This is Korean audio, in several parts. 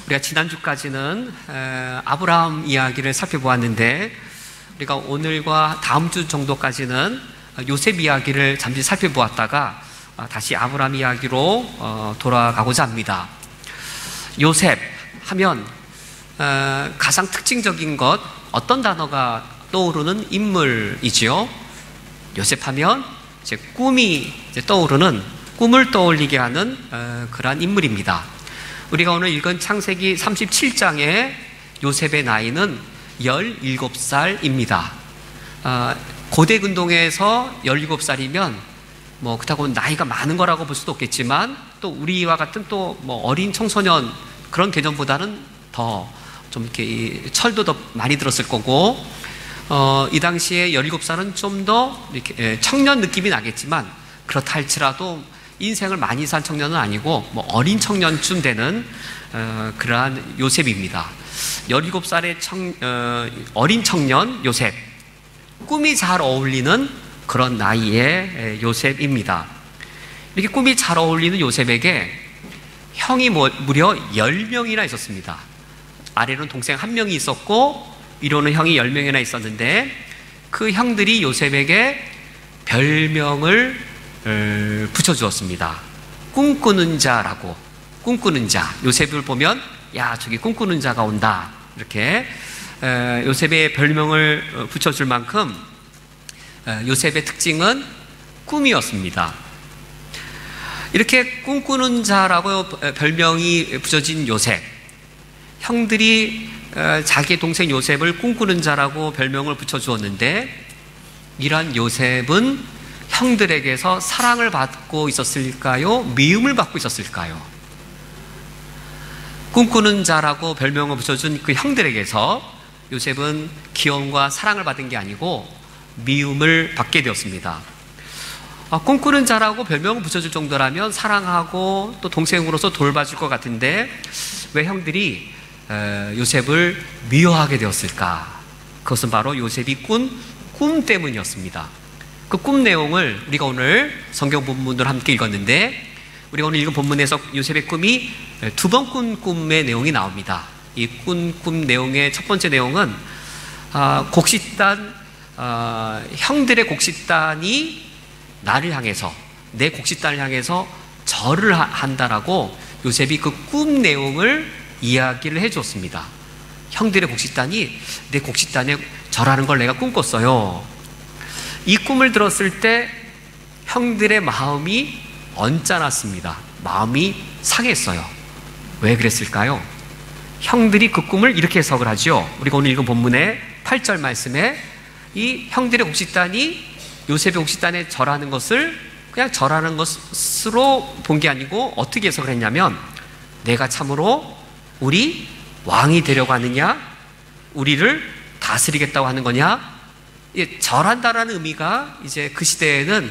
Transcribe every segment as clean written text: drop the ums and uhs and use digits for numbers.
우리가 지난주까지는 아브라함 이야기를 살펴보았는데, 우리가 오늘과 다음 주 정도까지는 요셉 이야기를 잠시 살펴보았다가 다시 아브라함 이야기로 돌아가고자 합니다. 요셉 하면 가장 특징적인 것, 어떤 단어가 떠오르는 인물이지요? 요셉 하면 이제 꿈이 떠오르는, 꿈을 떠올리게 하는 그러한 인물입니다. 우리가 오늘 읽은 창세기 37장의 요셉의 나이는 17살입니다. 고대 근동에서 17살이면 뭐 그렇다고 나이가 많은 거라고 볼 수도 없겠지만, 또 우리와 같은 또 뭐 어린 청소년 그런 개념보다는 더 좀 이렇게 철도 더 많이 들었을 거고, 이 당시에 17살은 좀 더 이렇게 청년 느낌이 나겠지만, 그렇다 할지라도 인생을 많이 산 청년은 아니고 뭐 어린 청년쯤 되는 그러한 요셉입니다. 17살의 어린 청년 요셉, 꿈이 잘 어울리는 그런 나이의 요셉입니다. 이렇게 꿈이 잘 어울리는 요셉에게 형이 무려 10명이나 있었습니다. 아래로는 동생 1명이 있었고 위로는 형이 10명이나 있었는데, 그 형들이 요셉에게 별명을 붙여주었습니다. 꿈꾸는 자라고. 꿈꾸는 자. 요셉을 보면 야, 저기 꿈꾸는 자가 온다, 이렇게 요셉의 별명을 붙여줄 만큼 요셉의 특징은 꿈이었습니다. 이렇게 꿈꾸는 자라고 별명이 붙여진 요셉, 형들이 자기 동생 요셉을 꿈꾸는 자라고 별명을 붙여주었는데, 이러한 요셉은 형들에게서 사랑을 받고 있었을까요? 미움을 받고 있었을까요? 꿈꾸는 자라고 별명을 붙여준 그 형들에게서 요셉은 귀여움과 사랑을 받은 게 아니고 미움을 받게 되었습니다. 꿈꾸는 자라고 별명을 붙여줄 정도라면 사랑하고 또 동생으로서 돌봐줄 것 같은데, 왜 형들이 요셉을 미워하게 되었을까? 그것은 바로 요셉이 꾼 꿈 때문이었습니다. 그 꿈 내용을 우리가 오늘 성경 본문으로 함께 읽었는데, 우리가 오늘 읽은 본문에서 요셉의 꿈이 두 번 꾼 꿈의 내용이 나옵니다. 이 꾼 꿈 내용의 첫 번째 내용은 곡식단, 형들의 곡식단이 나를 향해서, 내 곡식단을 향해서 절을 한다라고 요셉이 그 꿈 내용을 이야기를 해주었습니다. 형들의 곡식단이 내 곡식단에 절하는 걸 내가 꿈꿨어요. 이 꿈을 들었을 때 형들의 마음이 언짢았습니다. 마음이 상했어요. 왜 그랬을까요? 형들이 그 꿈을 이렇게 해석을 하죠. 우리가 오늘 읽은 본문의 8절 말씀에 이 형들의 곡식단이 요셉의 곡식단에 절하는 것을 그냥 절하는 것으로 본 게 아니고 어떻게 해석을 했냐면, 내가 참으로 우리 왕이 되려고 하느냐, 우리를 다스리겠다고 하는 거냐. 절한다라는 의미가 이제 그 시대에는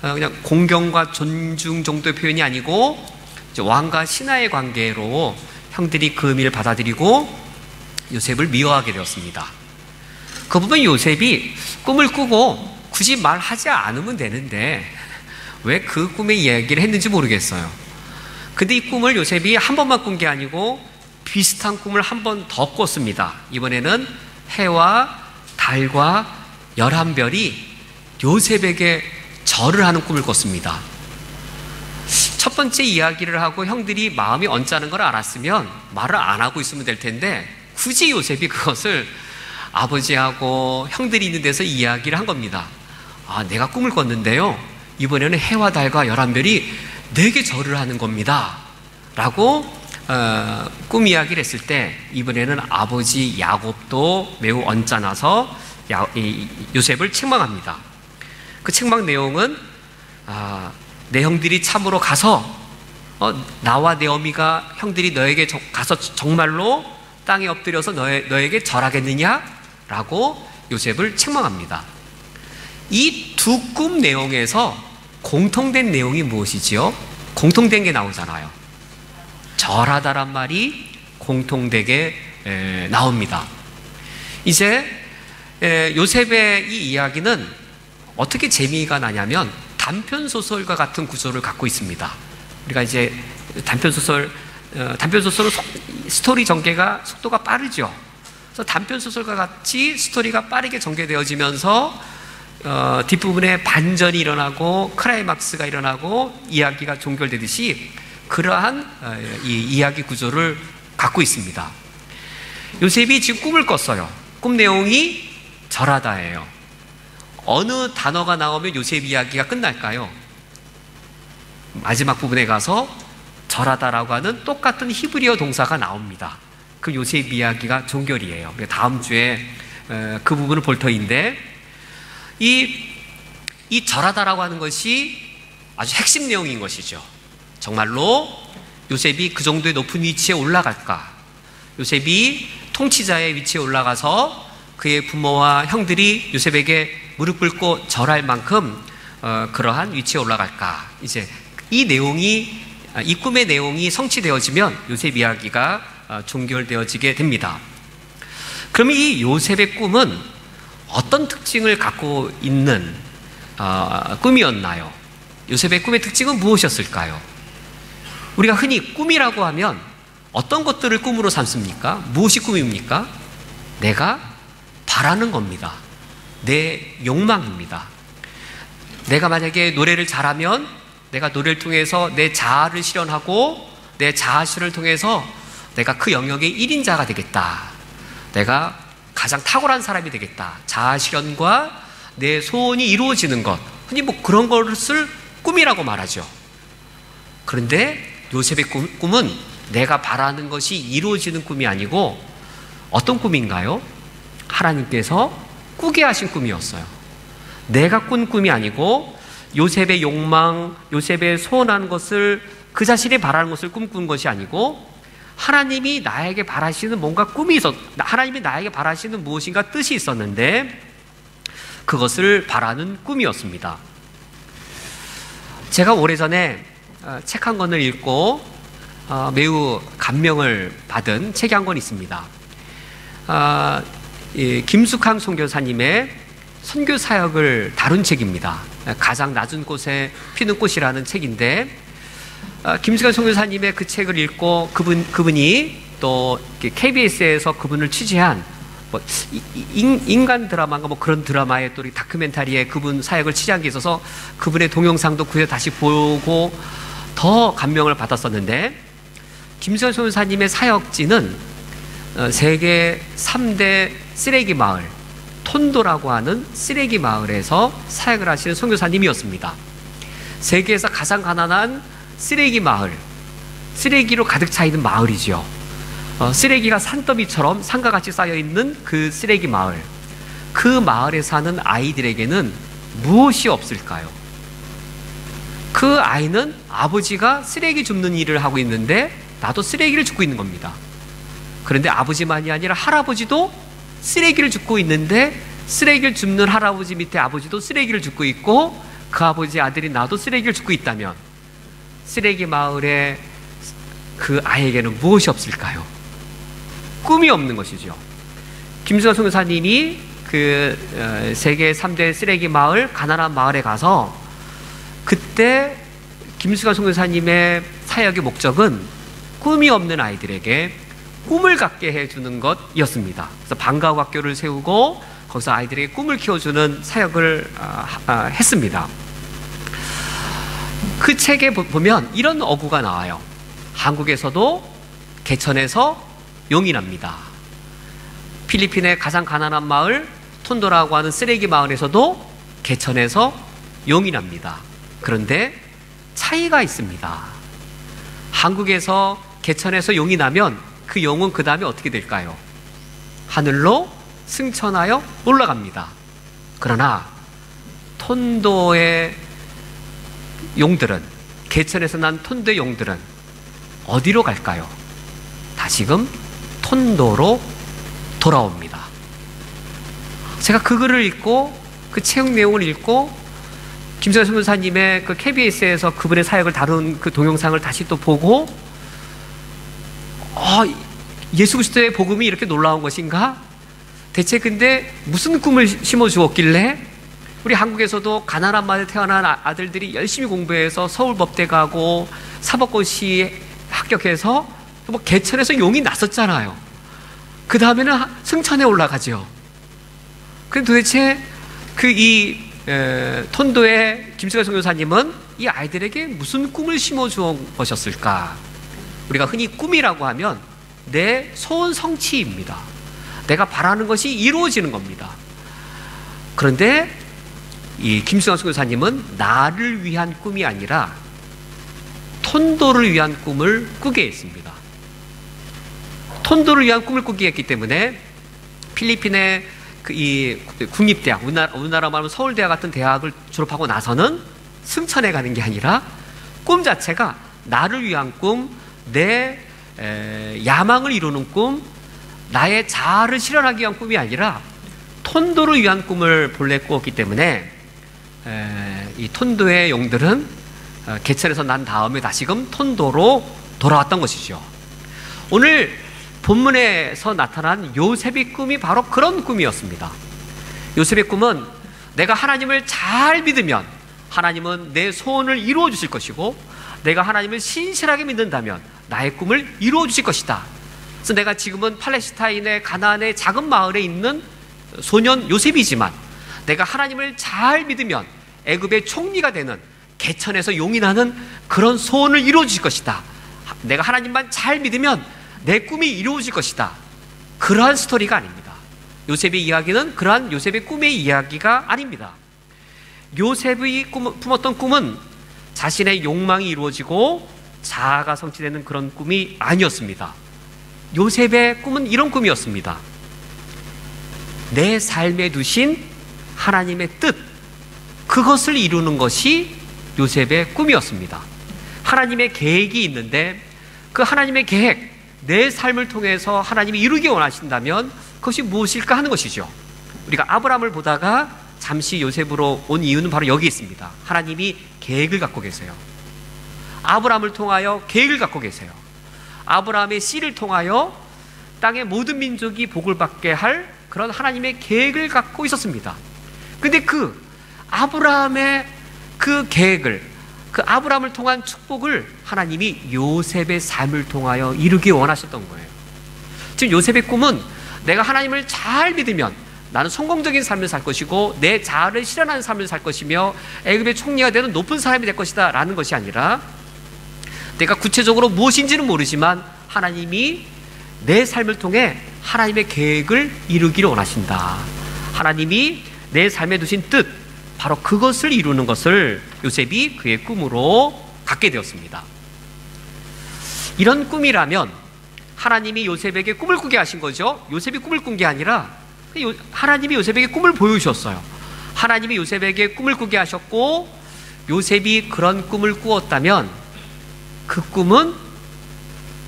그냥 공경과 존중 정도의 표현이 아니고, 이제 왕과 신하의 관계로 형들이 그 의미를 받아들이고 요셉을 미워하게 되었습니다. 그 부분 요셉이 꿈을 꾸고 굳이 말하지 않으면 되는데 왜 그 꿈의 이야기를 했는지 모르겠어요. 근데 이 꿈을 요셉이 한 번만 꾼 게 아니고 비슷한 꿈을 한 번 더 꿨습니다. 이번에는 해와 달과 11별이 요셉에게 절을 하는 꿈을 꿨습니다. 첫 번째 이야기를 하고 형들이 마음이 언짢은 걸 알았으면 말을 안 하고 있으면 될 텐데, 굳이 요셉이 그것을 아버지하고 형들이 있는 데서 이야기를 한 겁니다. 내가 꿈을 꿨는데요, 이번에는 해와 달과 11별이 내게 절을 하는 겁니다 라고 꿈 이야기를 했을 때, 이번에는 아버지 야곱도 매우 언짢아서 요셉을 책망합니다. 그 책망 내용은 내 형들이 참으로 가서 나와 내 어미가 형들이 너에게 가서 정말로 땅에 엎드려서 너에게 절하겠느냐? 라고 요셉을 책망합니다. 이 두 꿈 내용에서 공통된 내용이 무엇이지요? 공통된 게 나오잖아요. 절하다란 말이 공통되게 나옵니다. 이제 요셉의 이 이야기는 어떻게 재미가 나냐면 단편소설과 같은 구조를 갖고 있습니다. 우리가 이제 단편소설은 스토리 전개가 속도가 빠르죠. 그래서 단편 소설과 같이 스토리가 빠르게 전개되어지면서 뒷부분에 반전이 일어나고 클라이막스가 일어나고 이야기가 종결되듯이 그러한 이 이야기 구조를 갖고 있습니다. 요셉이 지금 꿈을 꿨어요. 꿈 내용이 절하다예요. 어느 단어가 나오면 요셉 이야기가 끝날까요? 마지막 부분에 가서 절하다라고 하는 똑같은 히브리어 동사가 나옵니다. 그 요셉 이야기가 종결이에요. 다음 주에 그 부분을 볼 터인데, 이 절하다라고 하는 것이 아주 핵심 내용인 것이죠. 정말로 요셉이 그 정도의 높은 위치에 올라갈까? 요셉이 통치자의 위치에 올라가서 그의 부모와 형들이 요셉에게 무릎 꿇고 절할 만큼 그러한 위치에 올라갈까? 이제 이 꿈의 내용이 성취되어지면 요셉 이야기가 종결되어지게 됩니다. 그럼 이 요셉의 꿈은 어떤 특징을 갖고 있는 꿈이었나요? 요셉의 꿈의 특징은 무엇이었을까요? 우리가 흔히 꿈이라고 하면 어떤 것들을 꿈으로 삼습니까? 무엇이 꿈입니까? 내가 바라는 겁니다. 내 욕망입니다. 내가 만약에 노래를 잘하면 내가 노래를 통해서 내 자아를 실현하고 내 자아실을 통해서 내가 그 영역의 1인자가 되겠다. 내가 가장 탁월한 사람이 되겠다. 자아 실현과 내 소원이 이루어지는 것, 흔히 그런 것을 꿈이라고 말하죠. 그런데 요셉의 꿈은 내가 바라는 것이 이루어지는 꿈이 아니고 어떤 꿈인가요? 하나님께서 꾸게 하신 꿈이었어요. 내가 꾼 꿈이 아니고 요셉의 욕망, 요셉의 소원하는 것을, 그 자신이 바라는 것을 꿈꾼 것이 아니고 하나님이 나에게 바라시는 뭔가 하나님이 나에게 바라시는 무엇인가 뜻이 있었는데 그것을 바라는 꿈이었습니다. 제가 오래전에 책 한 권을 읽고 매우 감명을 받은 책이 한 권 있습니다. 김숙항 선교사님의 선교 사역을 다룬 책입니다. 가장 낮은 곳에 피는 꽃이라는 책인데, 김숙항 선교사님의 그 책을 읽고 그분이 또 KBS에서 그분을 취재한 인간 드라마인가 그런 드라마의 또 다큐멘터리에 그분 사역을 취재한 게 있어서 그분의 동영상도 그에 다시 보고 더 감명을 받았었는데, 김숙항 선교사님의 사역지는 세계 3대 쓰레기 마을 톤도라고 하는 쓰레기 마을에서 사역을 하시는 선교사님이었습니다. 세계에서 가장 가난한 쓰레기 마을, 쓰레기로 가득 차 있는 마을이죠. 쓰레기가 산더미처럼 산과 같이 쌓여있는 그 쓰레기 마을, 그 마을에 사는 아이들에게는 무엇이 없을까요? 그 아이는 아버지가 쓰레기 줍는 일을 하고 있는데 나도 쓰레기를 줍고 있는 겁니다. 그런데 아버지만이 아니라 할아버지도 쓰레기를 줍고 있는데 쓰레기를 줍는 할아버지 밑에 아버지도 쓰레기를 줍고 있고 그 아버지 아들이 나도 쓰레기를 줍고 있다면 쓰레기 마을에 그 아이에게는 무엇이 없을까요? 꿈이 없는 것이죠. 김숙항 선교사님이 그 세계 3대 쓰레기 마을, 가난한 마을에 가서 그때 김숙항 선교사님의 사역의 목적은 꿈이 없는 아이들에게 꿈을 갖게 해주는 것이었습니다. 그래서 방과후 학교를 세우고 거기서 아이들에게 꿈을 키워주는 사역을 했습니다. 그 책에 보면 이런 어구가 나와요. 한국에서도 개천에서 용이 납니다. 필리핀의 가장 가난한 마을 톤도라고 하는 쓰레기 마을에서도 개천에서 용이 납니다. 그런데 차이가 있습니다. 한국에서 개천에서 용이 나면 그 용은 그 다음에 어떻게 될까요? 하늘로 승천하여 올라갑니다. 그러나 톤도의 용들은, 개천에서 난 톤도의 용들은 어디로 갈까요? 다시금 톤도로 돌아옵니다. 제가 그 글을 읽고 그 책 내용을 읽고 김숙항 선교사님의 그 KBS에서 그분의 사역을 다룬 그 동영상을 다시 또 보고 예수 그리스도의 복음이 이렇게 놀라운 것인가? 대체 근데 무슨 꿈을 심어 주었길래 우리 한국에서도 가난한 마을에 태어난 아들들이 열심히 공부해서 서울법대 가고 사법고시 합격해서 뭐 개천에서 용이 났었잖아요. 그 다음에는 승천에 올라가죠. 근데 도대체 톤도의 김수가 선교사님은 이 아이들에게 무슨 꿈을 심어주어 것이었을까? 우리가 흔히 꿈이라고 하면 내 소원 성취입니다. 내가 바라는 것이 이루어지는 겁니다. 그런데 이 김수강 선교사님은 나를 위한 꿈이 아니라 톤도를 위한 꿈을 꾸게 했습니다. 톤도를 위한 꿈을 꾸게 했기 때문에 필리핀의 이 국립대학, 우리나라 말하면 서울대학 같은 대학을 졸업하고 나서는 승천에 가는 게 아니라 꿈 자체가 나를 위한 꿈, 내 야망을 이루는 꿈, 나의 자아를 실현하기 위한 꿈이 아니라 톤도를 위한 꿈을 본래 꾸었기 때문에 이 톤도의 용들은 개천에서 난 다음에 다시금 톤도로 돌아왔던 것이죠. 오늘 본문에서 나타난 요셉의 꿈이 바로 그런 꿈이었습니다. 요셉의 꿈은 내가 하나님을 잘 믿으면 하나님은 내 소원을 이루어 주실 것이고, 내가 하나님을 신실하게 믿는다면 나의 꿈을 이루어 주실 것이다. 그래서 내가 지금은 팔레스타인의 가나안의 작은 마을에 있는 소년 요셉이지만 내가 하나님을 잘 믿으면 애굽의 총리가 되는, 개천에서 용이 나는 그런 소원을 이루어 주실 것이다. 내가 하나님만 잘 믿으면 내 꿈이 이루어질 것이다. 그러한 스토리가 아닙니다. 요셉의 이야기는 그러한 요셉의 꿈의 이야기가 아닙니다. 요셉이 품었던 꿈은 자신의 욕망이 이루어지고 자아가 성취되는 그런 꿈이 아니었습니다. 요셉의 꿈은 이런 꿈이었습니다. 내 삶에 두신 하나님의 뜻, 그것을 이루는 것이 요셉의 꿈이었습니다. 하나님의 계획이 있는데 그 하나님의 계획, 내 삶을 통해서 하나님이 이루기 원하신다면 그것이 무엇일까 하는 것이죠. 우리가 아브라함을 보다가 잠시 요셉으로 온 이유는 바로 여기 있습니다. 하나님이 계획을 갖고 계세요. 아브라함을 통하여 계획을 갖고 계세요. 아브라함의 씨를 통하여 땅의 모든 민족이 복을 받게 할 그런 하나님의 계획을 갖고 있었습니다. 그런데 그 아브라함의 그 계획을, 그 아브라함을 통한 축복을 하나님이 요셉의 삶을 통하여 이루기 원하셨던 거예요. 지금 요셉의 꿈은 내가 하나님을 잘 믿으면 나는 성공적인 삶을 살 것이고 내 자아를 실현하는 삶을 살 것이며 애굽의 총리가 되는 높은 사람이 될 것이다 라는 것이 아니라, 내가 구체적으로 무엇인지는 모르지만 하나님이 내 삶을 통해 하나님의 계획을 이루기를 원하신다. 하나님이 내 삶에 두신 뜻, 바로 그것을 이루는 것을 요셉이 그의 꿈으로 갖게 되었습니다. 이런 꿈이라면 하나님이 요셉에게 꿈을 꾸게 하신 거죠. 요셉이 꿈을 꾼 게 아니라 하나님이 요셉에게 꿈을 보여주셨어요. 하나님이 요셉에게 꿈을 꾸게 하셨고, 요셉이 그런 꿈을 꾸었다면 그 꿈은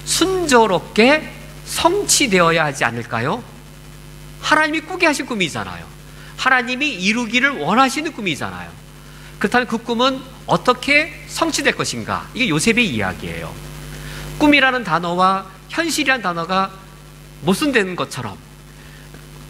순조롭게 성취되어야 하지 않을까요? 하나님이 꾸게 하신 꿈이잖아요. 하나님이 이루기를 원하시는 꿈이잖아요. 그렇다면 그 꿈은 어떻게 성취될 것인가? 이게 요셉의 이야기예요. 꿈이라는 단어와 현실이라는 단어가 모순되는 것처럼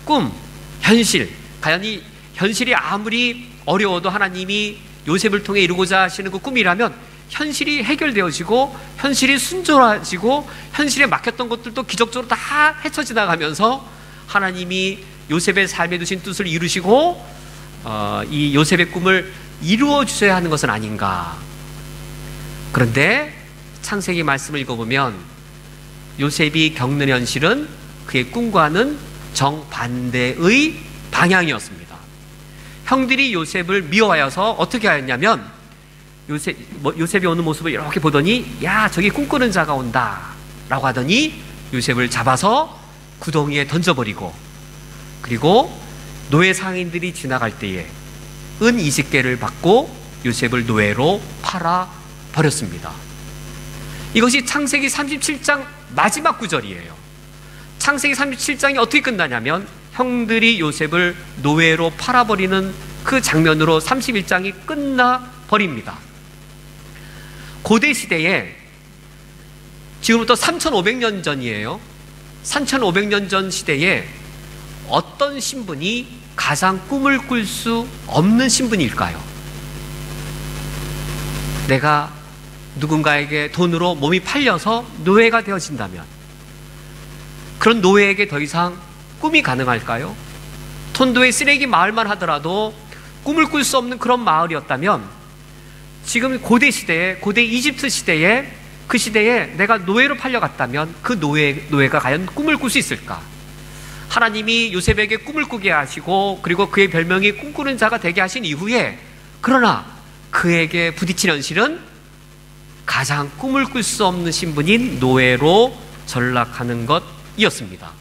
꿈, 현실, 과연 이 현실이 아무리 어려워도 하나님이 요셉을 통해 이루고자 하시는 그 꿈이라면 현실이 해결되어지고 현실이 순조로워지고 현실에 막혔던 것들도 기적적으로 다 헤쳐 지나가면서 하나님이 요셉의 삶에 두신 뜻을 이루시고 이 요셉의 꿈을 이루어 주셔야 하는 것은 아닌가. 그런데 창세기 말씀을 읽어보면 요셉이 겪는 현실은 그의 꿈과는 정반대의 방향이었습니다. 형들이 요셉을 미워하여서 어떻게 하였냐면 요셉이 오는 모습을 이렇게 보더니 야, 저기 꿈꾸는 자가 온다 라고 하더니 요셉을 잡아서 구덩이에 던져버리고, 그리고 노예 상인들이 지나갈 때에 은 20개를 받고 요셉을 노예로 팔아버렸습니다. 이것이 창세기 37장 마지막 구절이에요. 창세기 37장이 어떻게 끝나냐면 형들이 요셉을 노예로 팔아버리는 그 장면으로 31장이 끝나버립니다. 고대 시대에 지금부터 3,500년 전이에요. 3,500년 전 시대에 어떤 신분이 가장 꿈을 꿀 수 없는 신분일까요? 내가 누군가에게 돈으로 몸이 팔려서 노예가 되어진다면 그런 노예에게 더 이상 꿈이 가능할까요? 톤도의 쓰레기 마을만 하더라도 꿈을 꿀 수 없는 그런 마을이었다면 지금 고대 시대에, 고대 이집트 시대에, 그 시대에 내가 노예로 팔려갔다면 그 노예가 과연 꿈을 꿀 수 있을까? 하나님이 요셉에게 꿈을 꾸게 하시고 그리고 그의 별명이 꿈꾸는 자가 되게 하신 이후에 그러나 그에게 부딪힌 현실은 가장 꿈을 꿀 수 없는 신분인 노예로 전락하는 것이었습니다.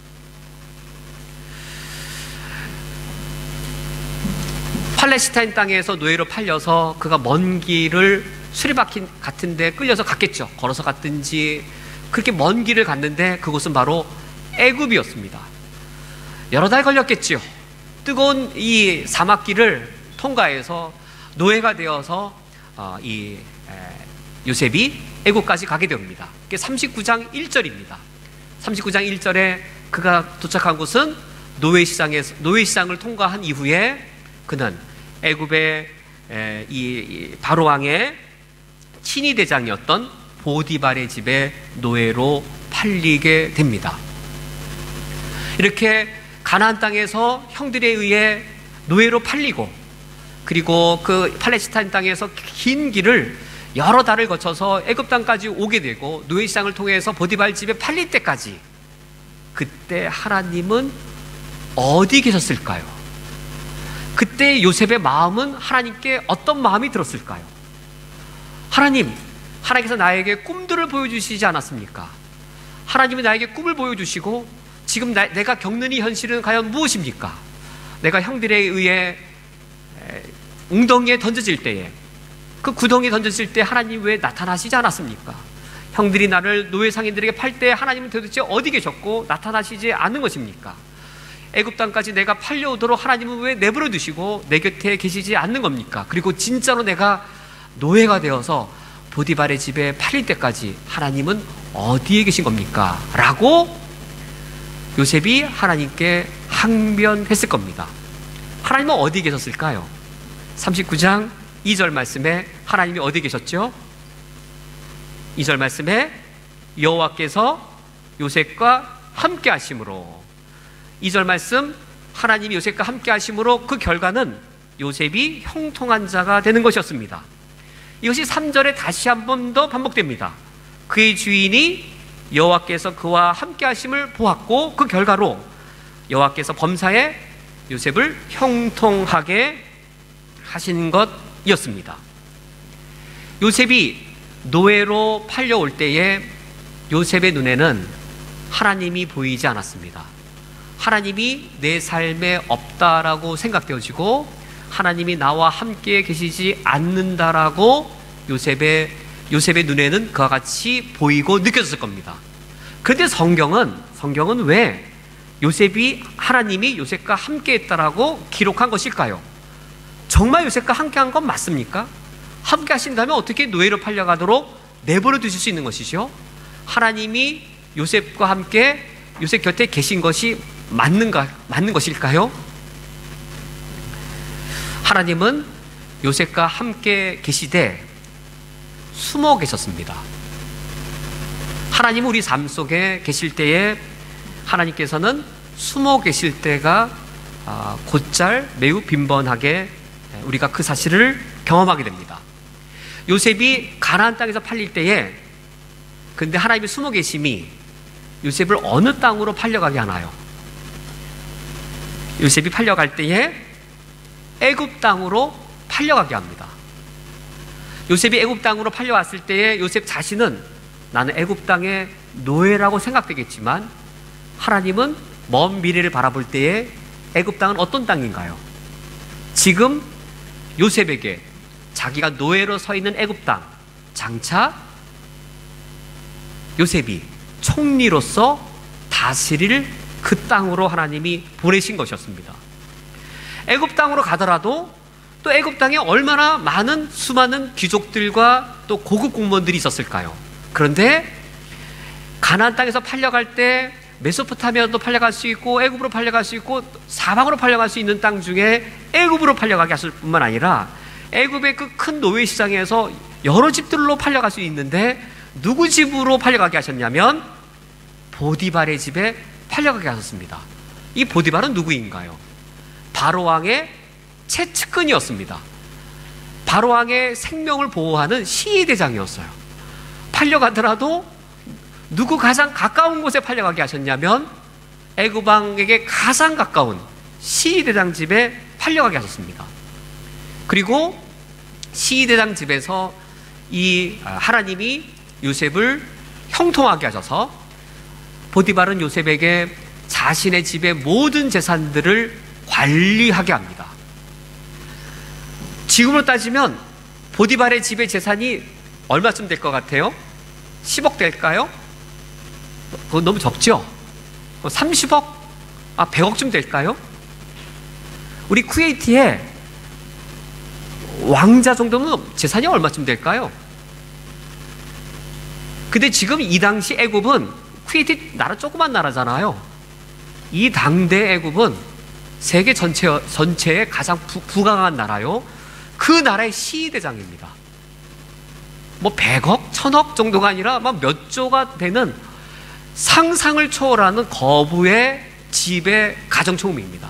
팔레스타인 땅에서 노예로 팔려서 그가 먼 길을 수레바퀴 같은 데 끌려서 갔겠죠. 걸어서 갔든지 그렇게 먼 길을 갔는데 그곳은 바로 애굽이었습니다. 여러 달 걸렸겠죠. 뜨거운 이 사막길을 통과해서 노예가 되어서 요셉이 애굽까지 가게 됩니다. 그게 39장 1절입니다. 39장 1절에 그가 도착한 곳은 노예시장을 통과한 이후에 그는 애굽의 이 바로왕의 친위 대장이었던 보디발의 집에 노예로 팔리게 됩니다. 이렇게 가나안 땅에서 형들에 의해 노예로 팔리고 그리고 그 팔레스타인 땅에서 긴 길을 여러 달을 거쳐서 애굽 땅까지 오게 되고 노예시장을 통해서 보디발 집에 팔릴 때까지 그때 하나님은 어디 계셨을까요? 그때 요셉의 마음은 하나님께 어떤 마음이 들었을까요? 하나님께서 나에게 꿈들을 보여주시지 않았습니까? 하나님이 나에게 꿈을 보여주시고 지금 내가 겪는 이 현실은 과연 무엇입니까? 내가 형들에 의해 웅덩이에 던져질 때에 그 구덩이에 던져질 때 하나님 왜 나타나시지 않았습니까? 형들이 나를 노예 상인들에게 팔 때 하나님은 도대체 어디 계셨고 나타나시지 않은 것입니까? 애굽 땅까지 내가 팔려오도록 하나님은 왜 내버려 두시고 내 곁에 계시지 않는 겁니까? 그리고 진짜로 내가 노예가 되어서 보디발의 집에 팔릴 때까지 하나님은 어디에 계신 겁니까? 라고 요셉이 하나님께 항변했을 겁니다. 하나님은 어디에 계셨을까요? 39장 2절 말씀에 하나님이 어디에 계셨죠? 2절 말씀에 여호와께서 요셉과 함께 하심으로 2절 말씀 하나님이 요셉과 함께 하심으로 그 결과는 요셉이 형통한 자가 되는 것이었습니다. 이것이 3절에 다시 한 번 더 반복됩니다. 그의 주인이 여호와께서 그와 함께 하심을 보았고 그 결과로 여호와께서 범사에 요셉을 형통하게 하신 것이었습니다. 요셉이 노예로 팔려올 때에 요셉의 눈에는 하나님이 보이지 않았습니다. 하나님이 내 삶에 없다라고 생각되어지고 하나님이 나와 함께 계시지 않는다라고 요셉의 눈에는 그와 같이 보이고 느껴졌을 겁니다. 그런데 성경은 왜 하나님이 요셉과 함께 했다라고 기록한 것일까요? 정말 요셉과 함께 한 건 맞습니까? 함께 하신다면 어떻게 노예로 팔려가도록 내버려 두실 수 있는 것이죠? 하나님이 요셉과 함께 요셉 곁에 계신 것이 맞는 것일까요? 하나님은 요셉과 함께 계시되 숨어 계셨습니다. 하나님은 우리 삶 속에 계실 때에 하나님께서는 숨어 계실 때가 곧잘 매우 빈번하게 우리가 그 사실을 경험하게 됩니다. 요셉이 가나안 땅에서 팔릴 때에 근데 하나님이 숨어 계심이 요셉을 어느 땅으로 팔려가게 하나요? 요셉이 팔려갈 때에 애굽 땅으로 팔려가게 합니다. 요셉이 애굽 땅으로 팔려왔을 때에 요셉 자신은 나는 애굽 땅의 노예라고 생각되겠지만 하나님은 먼 미래를 바라볼 때에 애굽 땅은 어떤 땅인가요? 지금 요셉에게 자기가 노예로 서 있는 애굽 땅, 장차 요셉이 총리로서 다스릴 그 땅으로 하나님이 보내신 것이었습니다. 애굽 땅으로 가더라도 또 애굽 땅에 얼마나 많은 수많은 귀족들과 또 고급 공무원들이 있었을까요? 그런데 가나안 땅에서 팔려갈 때 메소포타미아도 팔려갈 수 있고 애굽으로 팔려갈 수 있고 사방으로 팔려갈 수 있는 땅 중에 애굽으로 팔려가게 했을 뿐만 아니라 애굽의 그 큰 노예 시장에서 여러 집들로 팔려갈 수 있는데 누구 집으로 팔려가게 하셨냐면 보디발의 집에 팔려가게 하셨습니다. 이 보디발은 누구인가요? 바로왕의 최측근이었습니다. 바로왕의 생명을 보호하는 시위대장이었어요. 팔려가더라도 누구 가장 가까운 곳에 팔려가게 하셨냐면 애굽왕에게 가장 가까운 시위대장 집에 팔려가게 하셨습니다. 그리고 시위대장 집에서 이 하나님이 요셉을 형통하게 하셔서 보디발은 요셉에게 자신의 집의 모든 재산들을 관리하게 합니다. 지금으로 따지면 보디발의 집의 재산이 얼마쯤 될 것 같아요? 10억 될까요? 그건 너무 적죠? 30억? 100억쯤 될까요? 우리 쿠웨이트에 왕자 정도면 재산이 얼마쯤 될까요? 근데 지금 이 당시 애굽은, 쿠웨이트 나라 조그만 나라잖아요. 이 당대 애굽은 세계 전체의 가장 부강한 나라요. 그 나라의 시위대장입니다. 뭐 100억, 1000억 정도가 아니라 막 몇 조가 되는 상상을 초월하는 거부의 집의 가정총무입니다.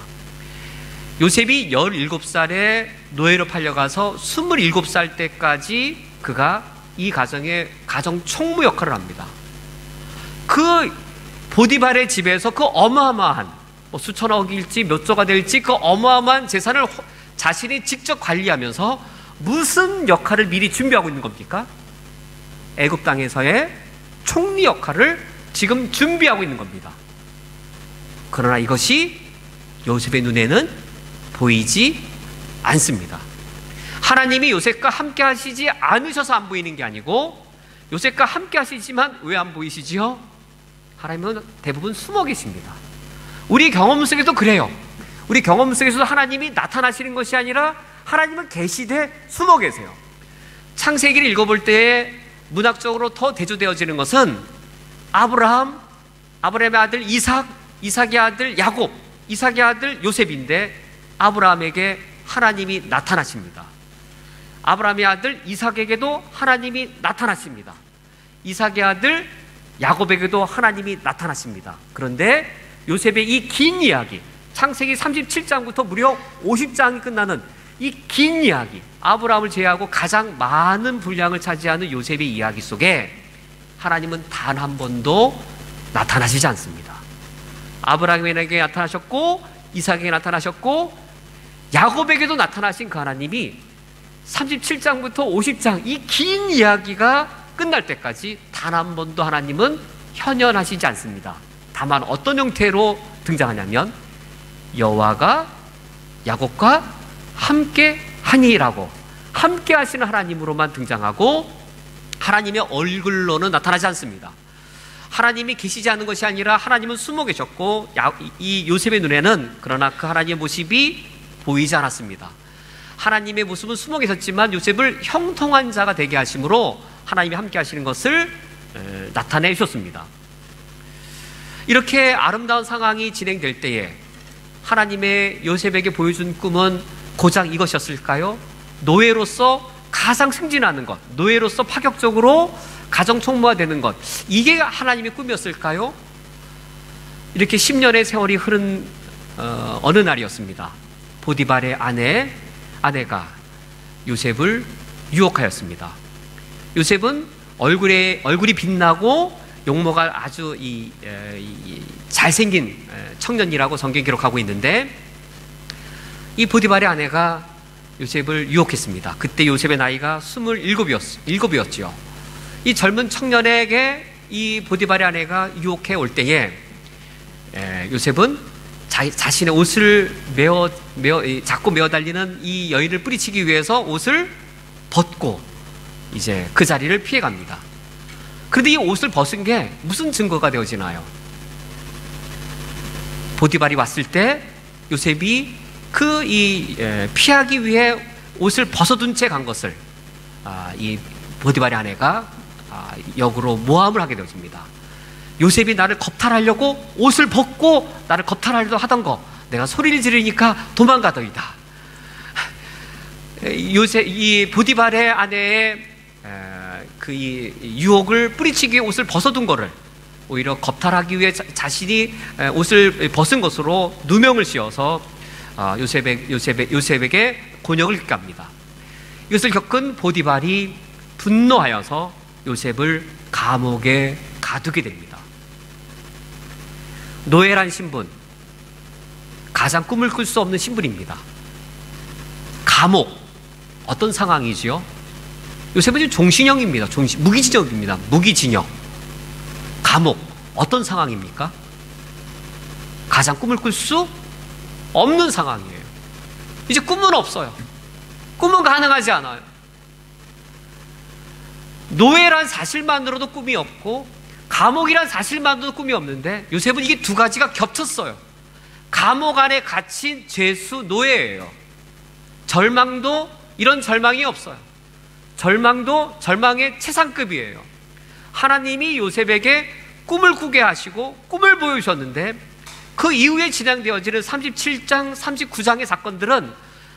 요셉이 17살에 노예로 팔려가서 27살 때까지 그가 이 가정의 가정총무 역할을 합니다. 그 보디발의 집에서 그 어마어마한 수천억일지 몇 조가 될지 그 어마어마한 재산을 자신이 직접 관리하면서 무슨 역할을 미리 준비하고 있는 겁니까? 애굽 땅에서의 총리 역할을 지금 준비하고 있는 겁니다. 그러나 이것이 요셉의 눈에는 보이지 않습니다. 하나님이 요셉과 함께 하시지 않으셔서 안 보이는 게 아니고 요셉과 함께 하시지만 왜 안 보이시지요? 하나님은 대부분 숨어 계십니다. 우리 경험 속에도 그래요. 우리 경험 속에서도 하나님이 나타나시는 것이 아니라 하나님은 계시되 숨어 계세요. 창세기를 읽어볼 때에 문학적으로 더 대조되어지는 것은 아브라함의 아들 이삭, 이삭의 아들 야곱, 이삭의 아들 요셉인데 아브라함에게 하나님이 나타나십니다. 아브라함의 아들 이삭에게도 하나님이 나타나십니다. 이삭의 아들 야곱에게도 하나님이 나타나십니다. 그런데 요셉의 이 긴 이야기, 창세기 37장부터 무려 50장이 끝나는 이 긴 이야기, 아브라함을 제외하고 가장 많은 분량을 차지하는 요셉의 이야기 속에 하나님은 단 한 번도 나타나시지 않습니다. 아브라함에게 나타나셨고 이삭에게 나타나셨고 야곱에게도 나타나신 그 하나님이 37장부터 50장 이 긴 이야기가 끝날 때까지 단 한 번도 하나님은 현현하시지 않습니다. 다만 어떤 형태로 등장하냐면 여호와가 야곱과 함께 하니라고 함께 하시는 하나님으로만 등장하고 하나님의 얼굴로는 나타나지 않습니다. 하나님이 계시지 않은 것이 아니라 하나님은 숨어 계셨고 이 요셉의 눈에는 그러나 그 하나님의 모습이 보이지 않았습니다. 하나님의 모습은 숨어 계셨지만 요셉을 형통한 자가 되게 하심으로 하나님이 함께 하시는 것을 나타내 주셨습니다. 이렇게 아름다운 상황이 진행될 때에 하나님의 요셉에게 보여준 꿈은 고작 이것이었을까요? 노예로서 가장 승진하는 것, 노예로서 파격적으로 가정총무화되는 것, 이게 하나님의 꿈이었을까요? 이렇게 10년의 세월이 흐른 어느 날이었습니다. 보디발의 아내가 요셉을 유혹하였습니다. 요셉은 얼굴이 빛나고 용모가 아주 잘생긴 청년이라고 성경이 기록하고 있는데 이 보디발의 아내가 요셉을 유혹했습니다. 그때 요셉의 나이가 27이었지요. 이 젊은 청년에게 이 보디발의 아내가 유혹해 올 때에 요셉은 자신의 옷을 자꾸 메어 달리는 이 여인을 뿌리치기 위해서 옷을 벗고 이제 그 자리를 피해 갑니다. 그런데 이 옷을 벗은 게 무슨 증거가 되어지나요? 보디발이 왔을 때 요셉이 피하기 위해 옷을 벗어둔 채 간 것을 이 보디발의 아내가 역으로 모함을 하게 되어집니다. 요셉이 나를 겁탈하려고 옷을 벗고 나를 겁탈하려고 하던 거 내가 소리를 지르니까 도망가더이다. 이 보디발의 아내의 이 유혹을 뿌리치기 위해 옷을 벗어둔 거를 오히려 겁탈하기 위해 자신이 옷을 벗은 것으로 누명을 씌워서 요셉에게 곤욕을 겪게 합니다. 이것을 겪은 보디발이 분노하여서 요셉을 감옥에 가두게 됩니다. 노예란 신분, 가장 꿈을 꿀 수 없는 신분입니다. 감옥, 어떤 상황이지요? 요셉은 지금 종신형입니다. 무기징역입니다. 무기징역. 감옥, 어떤 상황입니까? 가장 꿈을 꿀 수 없는 상황이에요. 이제 꿈은 없어요. 꿈은 가능하지 않아요. 노예란 사실만으로도 꿈이 없고 감옥이란 사실만으로도 꿈이 없는데 요셉은 이게 두 가지가 겹쳤어요. 감옥 안에 갇힌 죄수 노예예요. 절망도 이런 절망이 없어요. 절망도 절망의 최상급이에요. 하나님이 요셉에게 꿈을 꾸게 하시고 꿈을 보여주셨는데 그 이후에 진행되어지는 37장, 39장의 사건들은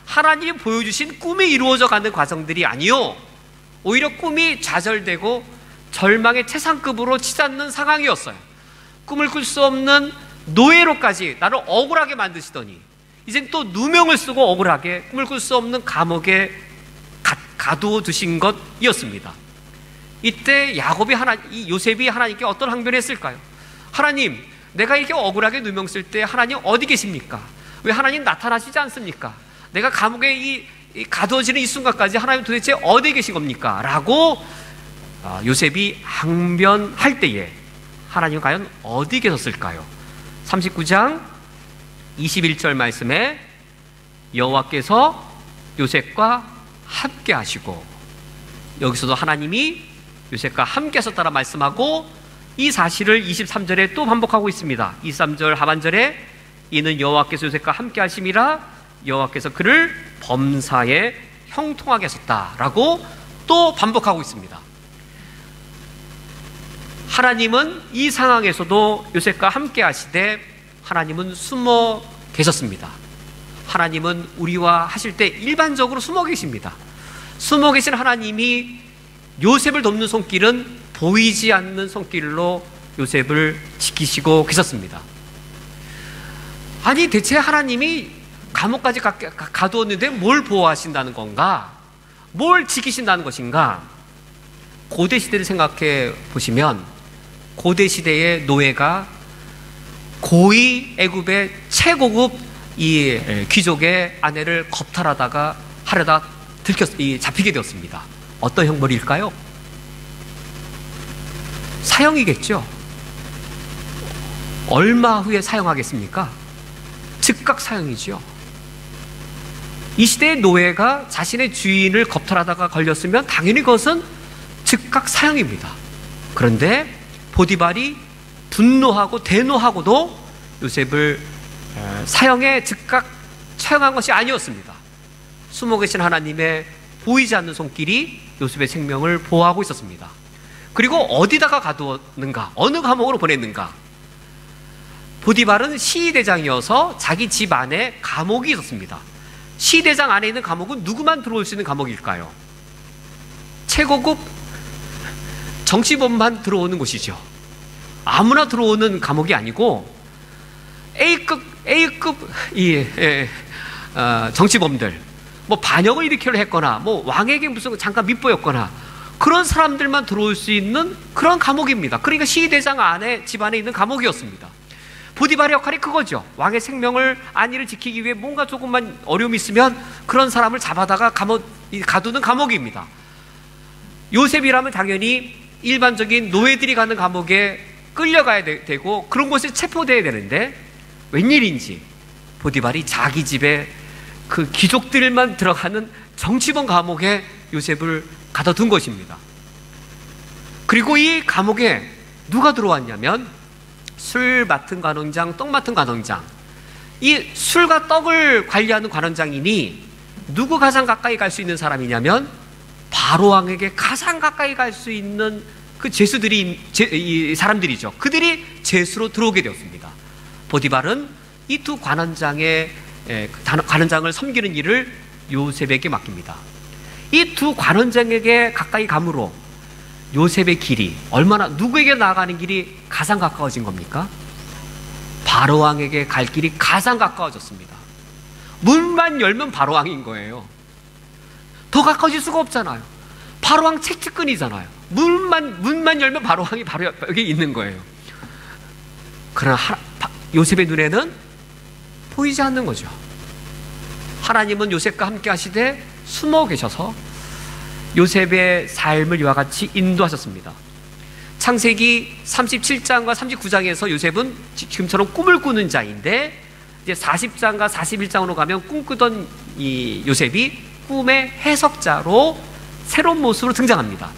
하나님이 보여주신 꿈이 이루어져 가는 과정들이 아니요, 오히려 꿈이 좌절되고 절망의 최상급으로 치닫는 상황이었어요. 꿈을 꿀 수 없는 노예로까지 나를 억울하게 만드시더니 이젠 또 누명을 쓰고 억울하게 꿈을 꿀 수 없는 감옥에 가두어 두신 것이었습니다. 이때 이 요셉이 하나님께 어떤 항변을 했을까요? 하나님, 내가 이렇게 억울하게 누명 쓸 때 하나님 어디 계십니까? 왜 하나님 나타나시지 않습니까? 내가 감옥에 가두어지는 이 순간까지 하나님 도대체 어디 계신 겁니까? 라고 요셉이 항변할 때에 하나님은 과연 어디 계셨을까요? 39장 21절 말씀에 여호와께서 요셉과 함께 하시고, 여기서도 하나님이 요셉과 함께 하셨다라 말씀하고 이 사실을 23절에 또 반복하고 있습니다. 23절 하반절에 이는 여호와께서 요셉과 함께 하심이라 여호와께서 그를 범사에 형통하게 하셨다라고 또 반복하고 있습니다. 하나님은 이 상황에서도 요셉과 함께 하시되 하나님은 숨어 계셨습니다. 하나님은 우리와 하실 때 일반적으로 숨어 계십니다. 숨어 계신 하나님이 요셉을 돕는 손길은 보이지 않는 손길로 요셉을 지키시고 계셨습니다. 아니, 대체 하나님이 감옥까지 가두었는데 뭘 보호하신다는 건가? 뭘 지키신다는 것인가? 고대 시대를 생각해 보시면 고대 시대의 노예가 고위 애굽의 최고급 이 귀족의 아내를 겁탈하다가 하려다 잡히게 되었습니다. 어떤 형벌일까요? 사형이겠죠. 얼마 후에 사형하겠습니까? 즉각 사형이죠. 이 시대의 노예가 자신의 주인을 겁탈하다가 걸렸으면 당연히 그것은 즉각 사형입니다. 그런데 보디발이 분노하고 대노하고도 요셉을 사형에 즉각 처형한 것이 아니었습니다. 숨어 계신 하나님의 보이지 않는 손길이 요셉의 생명을 보호하고 있었습니다. 그리고 어디다가 가두었는가? 어느 감옥으로 보냈는가? 보디발은 시대장이어서 자기 집 안에 감옥이 있었습니다. 시대장 안에 있는 감옥은 누구만 들어올 수 있는 감옥일까요? 최고급 정치범만 들어오는 곳이죠. 아무나 들어오는 감옥이 아니고 A급 정치범들, 뭐 반역을 일으키려 했거나 뭐 왕에게 무슨 잠깐 밑보였거나 그런 사람들만 들어올 수 있는 그런 감옥입니다. 그러니까 시대장 안에 집안에 있는 감옥이었습니다. 보디발의 역할이 그거죠. 왕의 생명을 안위를 지키기 위해 뭔가 조금만 어려움이 있으면 그런 사람을 잡아다가 가두는 감옥입니다. 요셉이라면 당연히 일반적인 노예들이 가는 감옥에 끌려가야 되고 그런 곳에 체포돼야 되는데 웬일인지 보디발이 자기 집에 그 귀족들만 들어가는 정치범 감옥에 요셉을 가둬둔 것입니다. 그리고 이 감옥에 누가 들어왔냐면 술 맡은 관원장, 떡 맡은 관원장, 이 술과 떡을 관리하는 관원장이니 누구 가장 가까이 갈 수 있는 사람이냐면 바로 왕에게 가장 가까이 갈 수 있는 그 이 사람들이죠. 그들이 제수로 들어오게 되었습니다. 보디발은 이 두 관원장을 섬기는 일을 요셉에게 맡깁니다. 이 두 관원장에게 가까이 감으로 요셉의 길이 얼마나, 누구에게 나아가는 길이 가장 가까워진 겁니까? 바로왕에게 갈 길이 가장 가까워졌습니다. 문만 열면 바로왕인 거예요. 더 가까워질 수가 없잖아요. 바로왕 책직근이잖아요. 문만 열면 바로왕이 바로 여기 있는 거예요. 그러나 요셉의 눈에는 보이지 않는 거죠. 하나님은 요셉과 함께 하시되 숨어 계셔서 요셉의 삶을 이와 같이 인도하셨습니다. 창세기 37장과 39장에서 요셉은 지금처럼 꿈을 꾸는 자인데, 이제 40장과 41장으로 가면 꿈꾸던 이 요셉이 꿈의 해석자로 새로운 모습으로 등장합니다.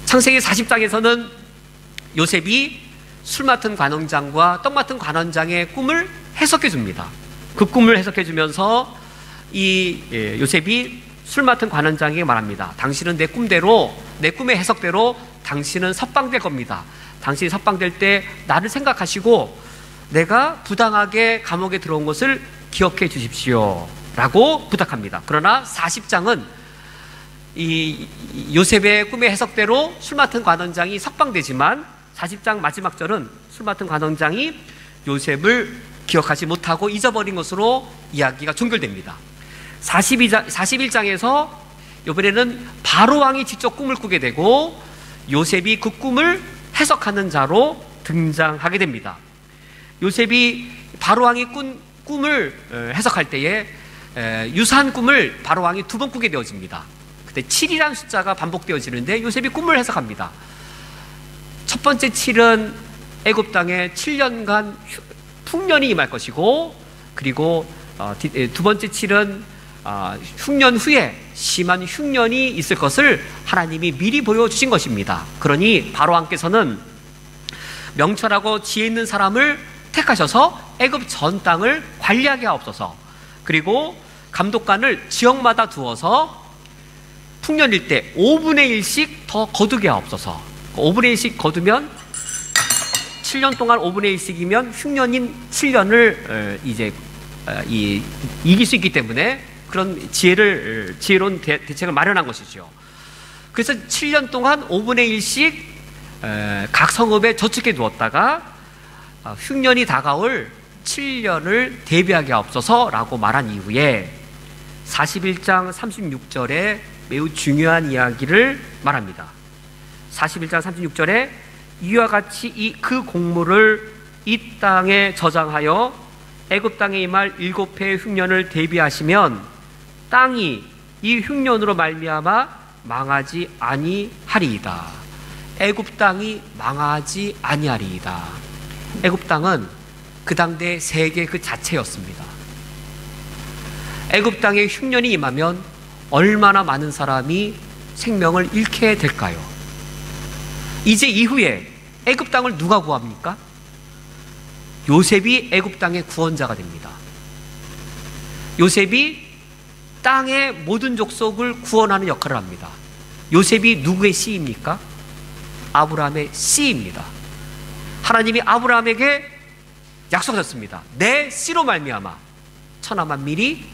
창세기 40장에서는 요셉이 술 맡은 관원장과 떡 맡은 관원장의 꿈을 해석해 줍니다. 그 꿈을 해석해 주면서 요셉이 술 맡은 관원장에게 말합니다. 당신은 내 꿈대로, 내 꿈의 해석대로 당신은 석방될 겁니다. 당신이 석방될 때 나를 생각하시고 내가 부당하게 감옥에 들어온 것을 기억해 주십시오 라고 부탁합니다. 그러나 40장은 이 요셉의 꿈의 해석대로 술 맡은 관원장이 석방되지만 40장 마지막 절은 술 맡은 관원장이 요셉을 기억하지 못하고 잊어버린 것으로 이야기가 종결됩니다. 41장에서 이번에는 바로왕이 직접 꿈을 꾸게 되고 요셉이 그 꿈을 해석하는 자로 등장하게 됩니다. 요셉이 바로왕이 꾼 꿈을 해석할 때에 유사한 꿈을 바로왕이 2번 꾸게 되어집니다. 그때 7이라는 숫자가 반복되어지는데 요셉이 꿈을 해석합니다. 첫 번째 7은 애굽 땅에 7년간 풍년이 임할 것이고, 그리고 두 번째 7은 흉년 후에 심한 흉년이 있을 것을 하나님이 미리 보여주신 것입니다. 그러니 바로왕께서는 명철하고 지혜 있는 사람을 택하셔서 애굽 전 땅을 관리하게 하옵소서. 그리고 감독관을 지역마다 두어서 풍년일 때 5분의 1씩 더 거두게 하옵소서. 5분의 1씩 거두면 7년 동안 5분의 1씩이면 흉년인 7년을 이제 이길 수 있기 때문에 그런 지혜로운 대책을 마련한 것이죠. 그래서 7년 동안 5분의 1씩 각 성읍에 저축해 두었다가 흉년이 다가올 7년을 대비하게 하옵소서라고 말한 이후에 41장 36절에 매우 중요한 이야기를 말합니다. 41장 36절에 이와 같이 그 공물을 이 땅에 저장하여 애굽 땅에 임할 7해의 흉년을 대비하시면 땅이 이 흉년으로 말미암아 망하지 아니하리이다. 애굽 땅이 망하지 아니하리이다. 애굽 땅은 그 당대 세계 그 자체였습니다. 애굽 땅에 흉년이 임하면 얼마나 많은 사람이 생명을 잃게 될까요? 이제 이후에 애굽 땅을 누가 구합니까? 요셉이 애굽 땅의 구원자가 됩니다. 요셉이 땅의 모든 족속을 구원하는 역할을 합니다. 요셉이 누구의 씨입니까? 아브라함의 씨입니다. 하나님이 아브라함에게 약속하셨습니다. 내 씨로 말미암아 천하 만민이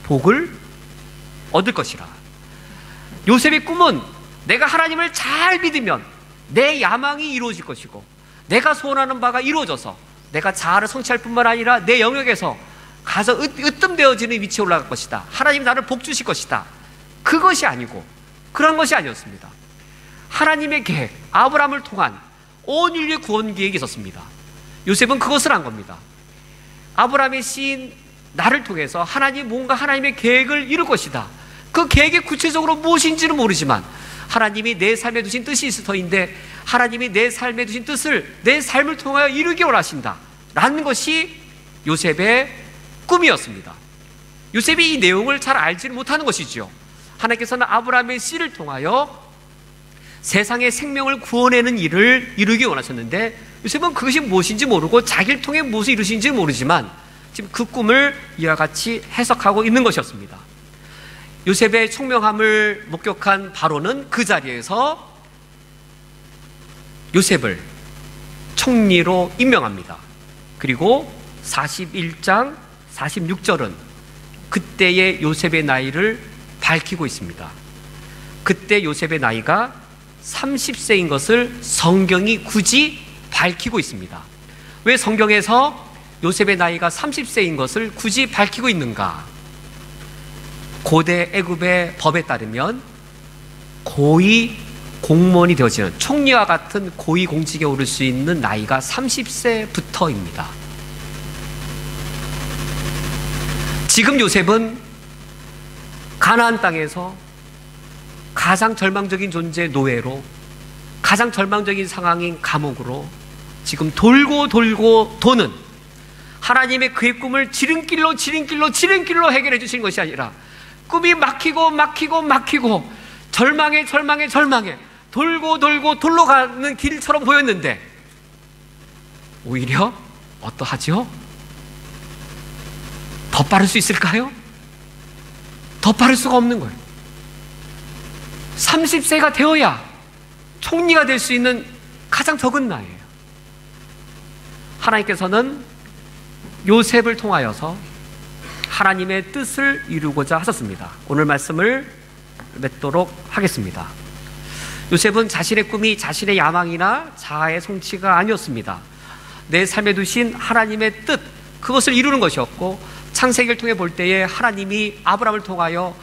복을 얻을 것이라. 요셉의 꿈은 내가 하나님을 잘 믿으면 내 야망이 이루어질 것이고, 내가 소원하는 바가 이루어져서 내가 자아를 성취할 뿐만 아니라 내 영역에서 가서 으뜸되어지는 위치에 올라갈 것이다. 하나님 나를 복 주실 것이다. 그것이 아니고, 그런 것이 아니었습니다. 하나님의 계획, 아브라함을 통한 온 인류의 구원 계획이 있었습니다. 요셉은 그것을 한 겁니다. 아브라함의 씨인 나를 통해서 하나님 뭔가 하나님의 계획을 이룰 것이다. 그 계획이 구체적으로 무엇인지는 모르지만 하나님이 내 삶에 두신 뜻이 있을 터인데, 하나님이 내 삶에 두신 뜻을 내 삶을 통하여 이루기 원하신다 라는 것이 요셉의 꿈이었습니다. 요셉이 이 내용을 잘 알지는 못하는 것이지요. 하나님께서는 아브라함의 씨를 통하여 세상의 생명을 구원하는 일을 이루기 원하셨는데, 요셉은 그것이 무엇인지 모르고 자기를 통해 무엇을 이루신지 모르지만 지금 그 꿈을 이와 같이 해석하고 있는 것이었습니다. 요셉의 총명함을 목격한 바로는 그 자리에서 요셉을 총리로 임명합니다. 그리고 41장 46절은 그때의 요셉의 나이를 밝히고 있습니다. 그때 요셉의 나이가 30세인 것을 성경이 굳이 밝히고 있습니다. 왜 성경에서 요셉의 나이가 30세인 것을 굳이 밝히고 있는가? 고대 애굽의 법에 따르면 고위 공무원이 되어지는, 총리와 같은 고위 공직에 오를 수 있는 나이가 30세부터입니다. 지금 요셉은 가나안 땅에서 가장 절망적인 존재 노예로, 가장 절망적인 상황인 감옥으로 지금 돌고 도는, 하나님의 그의 꿈을 지름길로 해결해 주시는 것이 아니라 꿈이 막히고 절망에 돌고 돌로 가는 길처럼 보였는데 오히려 어떠하죠? 더 빠를 수 있을까요? 더 빠를 수가 없는 거예요. 30세가 되어야 총리가 될 수 있는 가장 적은 나이예요. 하나님께서는 요셉을 통하여서 하나님의 뜻을 이루고자 하셨습니다. 오늘 말씀을 맺도록 하겠습니다. 요셉은 자신의 꿈이 자신의 야망이나 자아의 성취가 아니었습니다. 내 삶에 두신 하나님의 뜻, 그것을 이루는 것이었고, 창세기를 통해 볼 때에 하나님이 아브라함을 통하여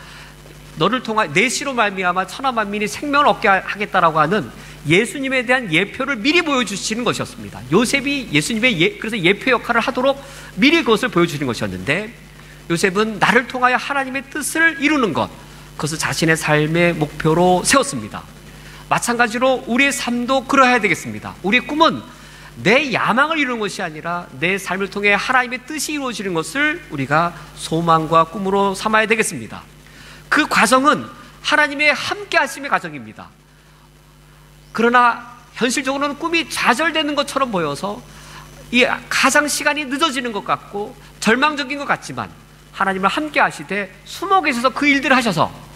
너를 통하여 내 씨로 말미암아 천하 만민이 생명을 얻게 하겠다라고 하는 예수님에 대한 예표를 미리 보여주시는 것이었습니다. 요셉이 예수님의 그래서 예표 역할을 하도록 미리 그것을 보여주는 것이었는데, 요셉은 나를 통하여 하나님의 뜻을 이루는 것, 그것을 자신의 삶의 목표로 세웠습니다. 마찬가지로 우리의 삶도 그러해야 되겠습니다. 우리의 꿈은 내 야망을 이루는 것이 아니라 내 삶을 통해 하나님의 뜻이 이루어지는 것을 우리가 소망과 꿈으로 삼아야 되겠습니다. 그 과정은 하나님의 함께 하심의 과정입니다. 그러나 현실적으로는 꿈이 좌절되는 것처럼 보여서 이 가장 시간이 늦어지는 것 같고 절망적인 것 같지만, 하나님을 함께 하시되 숨어 계셔서 그 일들을 하셔서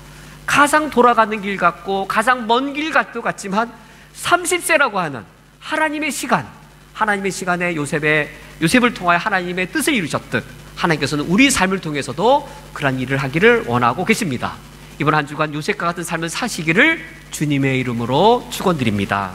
가장 돌아가는 길 같고 가장 먼 길 같지만 30세라고 하는 하나님의 시간에 요셉을 통하여 하나님의 뜻을 이루셨듯, 하나님께서는 우리 삶을 통해서도 그런 일을 하기를 원하고 계십니다. 이번 한 주간 요셉과 같은 삶을 사시기를 주님의 이름으로 축원드립니다.